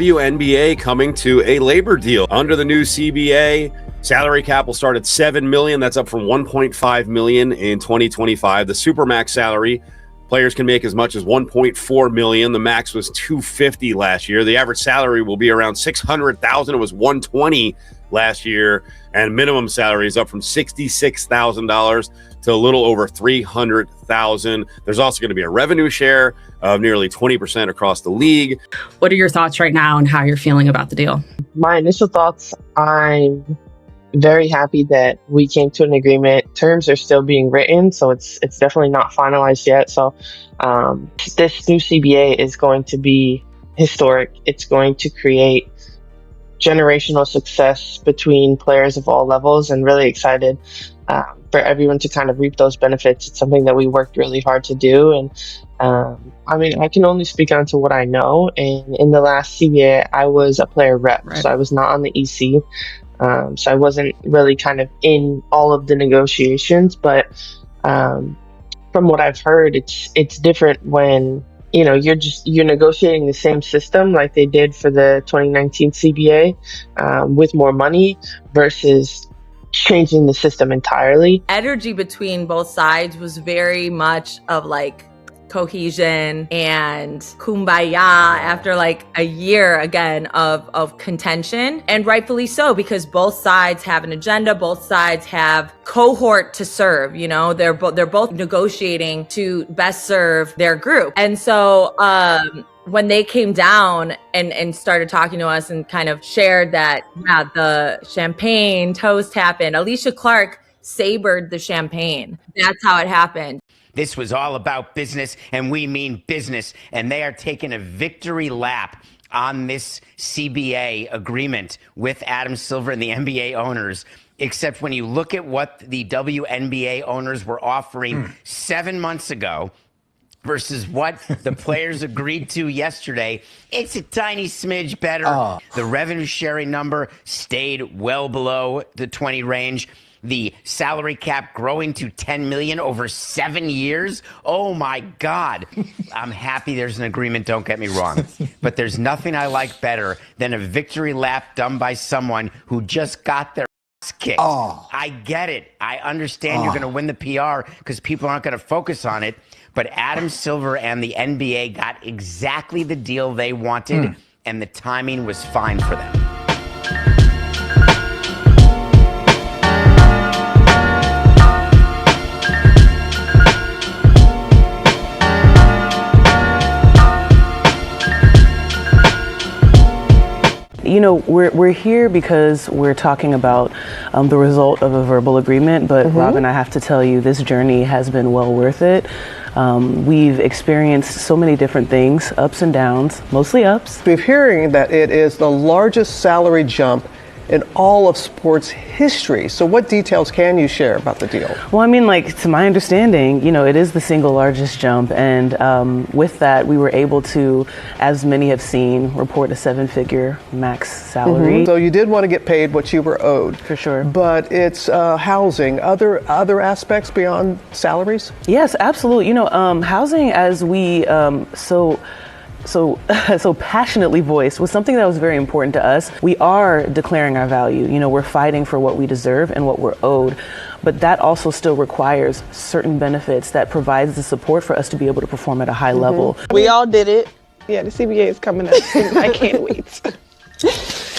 WNBA coming to a labor deal. Under the new CBA, salary cap will start at $7 million. That's up from $1.5 million in 2025. The Supermax salary, players can make as much as $1.4 million. The max was $250 last year. The average salary will be around $600,000. It was $120 last year. And minimum salary is up from $66,000 to a little over $300,000. There's also going to be a revenue share of nearly 20% across the league. What are your thoughts right now and how you're feeling about the deal? My initial thoughts, I'm very happy that we came to an agreement. Terms are still being written, so it's definitely not finalized yet. So this new CBA is going to be historic. It's going to create generational success between players of all levels, and really excited for everyone to kind of reap those benefits. It's something that we worked really hard to do. And I mean, I can only speak on to what I know. And in the last CBA, I was a player rep, so I was not on the EC. So I wasn't really kind of in all of the negotiations, but from what I've heard, it's different when, you know, you're negotiating the same system like they did for the 2019 CBA with more money versus changing the system entirely. Energy between both sides was very much of like cohesion and kumbaya after like a year again of contention, and rightfully so, because both sides have an agenda, both sides have cohort to serve. You know, they're both negotiating to best serve their group. And so when they came down and started talking to us and kind of shared that, yeah, the champagne toast happened, Alicia Clark sabered the champagne. That's how it happened. This was all about business, and we mean business. And they are taking a victory lap on this CBA agreement with Adam Silver and the NBA owners. Except when you look at what the WNBA owners were offering 7 months ago versus what the players agreed to yesterday, it's a tiny smidge better. The revenue sharing number stayed well below the 20 range. The salary cap growing to $10 million over 7 years. Oh my God. I'm happy there's an agreement, don't get me wrong. But there's nothing I like better than a victory lap done by someone who just got their ass kicked. I get it. I understand you're going to win the PR because people aren't going to focus on it. But Adam Silver and the NBA got exactly the deal they wanted, and the timing was fine for them. You know, we're here because we're talking about the result of a verbal agreement, but Robin, I have to tell you, this journey has been well worth it. We've experienced so many different things, ups and downs, mostly ups. We're hearing that it is the largest salary jump in all of sports history. So what details can you share about the deal? Well, I mean, like, to my understanding, you know, it is the single largest jump. And with that, we were able to, as many have seen, report a 7-figure max salary. So you did want to get paid what you were owed. For sure. But it's housing, other aspects beyond salaries? Yes, absolutely. You know, housing, as we so passionately voiced, was something that was very important to us. We are declaring our value. You know, we're fighting for what we deserve and what we're owed. But that also still requires certain benefits that provides the support for us to be able to perform at a high level. We all did it. Yeah, the CBA is coming up soon. I can't wait.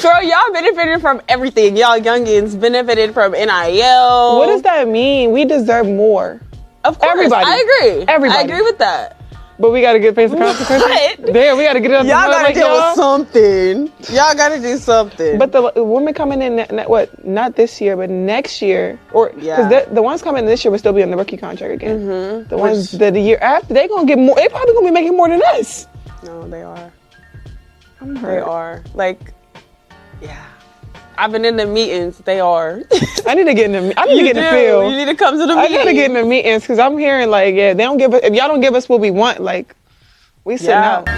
Girl, y'all benefited from everything. Y'all youngins benefited from NIL. What does that mean? We deserve more. Of course, everybody. I agree. Everybody. I agree with that. But we got to get paid for consequences. Damn, we got to get it up. Y'all got to do something. Y'all got to do something. But the women coming in, not this year, but next year, or because the ones coming in this year will still be on the rookie contract again. The ones that the year after, they gonna get more. They probably gonna be making more than us. No, they are. I'm hurt. They are. Like, yeah. I've been in the meetings. They are. I need to get in the. I need to get in the field. You need to come to the meetings. I gotta get in the meetings because I'm hearing like, yeah, they don't give us. If y'all don't give us what we want, like, we sitting out.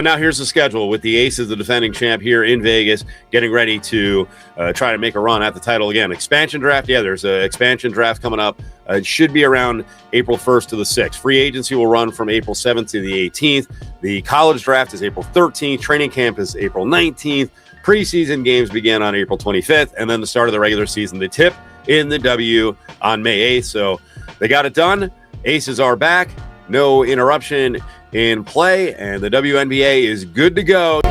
now here's the schedule with the Aces, the defending champ here in Vegas, getting ready to try to make a run at the title again. Expansion draft, yeah, there's an expansion draft coming up. It should be around April 1st to the 6th. Free agency will run from April 7th to the 18th. The college draft is April 13th. Training camp is April 19th. Preseason games begin on April 25th. And then the start of the regular season, the tip in the W on May 8th. So they got it done. Aces are back. No interruption in play, and the WNBA is good to go.